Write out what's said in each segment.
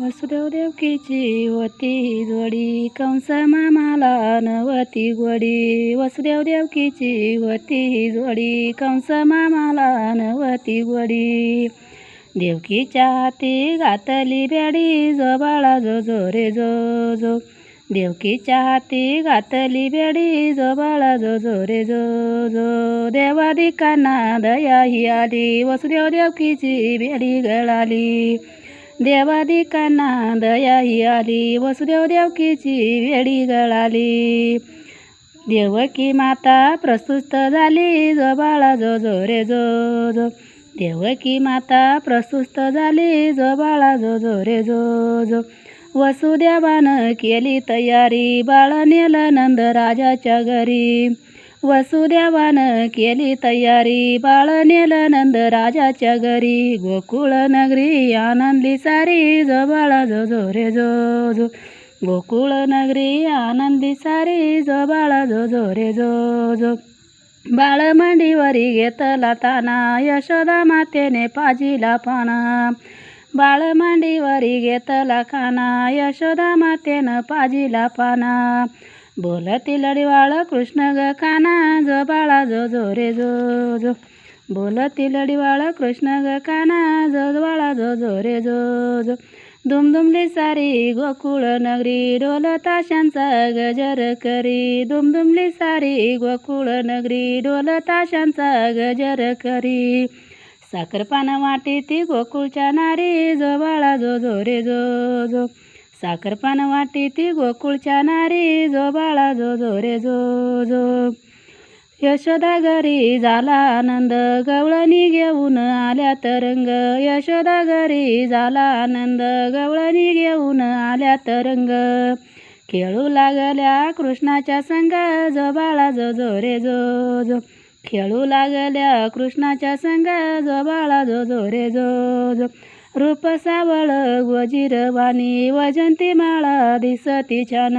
वसुदेव देवकीची होती जोडी, कंस मामाला नवती गोडी. वसुदेव देवकीची होती जोडी, कंस मामाला नवती गोडी. देवकीच्या हाती घातली बेडी, जो बाळा जो जो रे जो जो. देवकीच्या हाती घातली बेडी, जो बाळा जो जो रे जो जो. देवादिकांना दया ही आली, वसुदेव देवकीची बेडी गळाली. देवादिकांना दया ही आली, वसुदेव देवकीची बेडी गळाली. देवकी माता प्रस्तुत झाली, जो बाळा जो जो रे जो जो. देवकी माता प्रस्तुत झाली, जो बाळा जो जो रे जो जो. वसुदेवानं केली तयारी, बाळ नेलं नंद राजाच्या घरी. वसुदेवानं केली तयारी, बाळ नेलं नंद राजाच्या घरी. गोकुळ नगरी आनंदली सारी, जो बाळा जो जो रे जो जो. गोकुळ नगरी आनंदी सारी, जो बाळा जो जो रे जो जो. बाळ मांडीवरी घेतला ताना, यशोदा मातेने पाजिला पाना. बाळ मांडीवरी घेतला खाना, यशोदा मातेनं पाजिला पाना. बोलती लढीवाळ कृष्ण ग काना, जो बाळा जो जो रे जो जो. बोलती लढीवाळ कृष्ण ग काना, जो बाळा जो जो रे जो जो. दुमदुमली सारी गोकुळ नगरी, ढोल ताशांचा गजर करी. दुमदुमली सारी गोकुळ नगरी, ढोल ताशांचा गजर करी. साखरपान वाटी ती गोकुळच्या नारी, जो बाळा जो जो रे जो जो. साखरपान वाटी ती गोकुळच्या नारी, जो बाळा जो जो रे जो जो. यशोदा घरी झाला आनंद, गवळणी घेऊन आल्या तरंग. यशोदा घरी झाला आनंद, गवळणी घेऊन आल्या तरंग. खेळू लागल्या कृष्णाच्या संग, जो बाळा जो जो रे जो जो. खेळू लागल्या कृष्णाच्या संग, जो बाळा जो जो रे जो जो. रूप सावळ गोजीरवाणी, वैजंती माळा दिसती छान.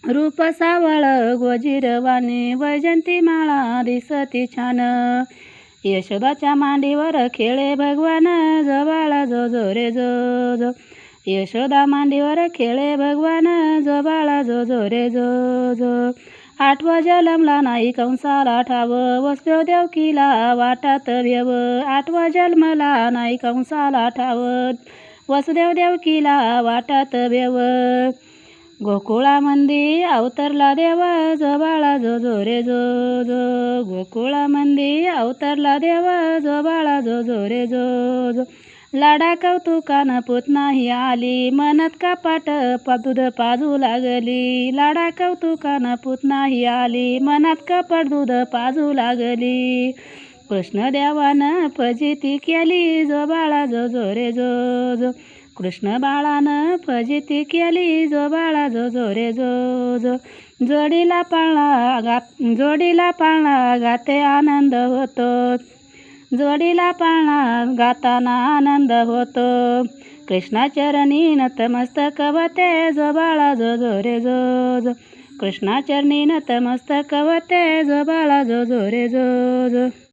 रूप सावळ गोजीरवाणी, वैजंती माळा दिसती छान. यशोदाच्या मांडीवर खेळे भगवान, जो बाळा जो जो रे जो जो. यशोदा मांडीवर खेळे भगवान, जो बाळा जो जो रे जो जो. आठवा जन्मला नाही कंसाला ठाव, वसुदेव देवकीला वाटात भेव. आठवा जन्मला नाही कंसाला ठाव, वसुदेव देवकीला वाटात भेव. गोकुळामंदी अवतरला देव, जो बाळा जो जो रे जो जो. गोकुळामंदी अवतरला देव, जो बाळा जो जो रे जो जो. लाडा कौतुकानं पुतनाही आली, मनात कपाट दूध पाजू लागली. लाडा कौतुकानं पुतनाही आली, मनात कपट दूध पाजू लागली. कृष्णदेवानं फजिती केली, जो बाळा जो जो रे जो जो. कृष्ण बाळानं फजिती केली, जो बाळा जो जो रे जो जो. जोडीला पाळणा गाते आनंद होतो. जोडीला पाळणा गाताना आनंद होतो. कृष्णाचरणी नतमस्तक होते, जो बाळा जो जो रे जो जो. कृष्णाचरणी नतमस्तक होते, जो बाळा जो जो रे जो जो.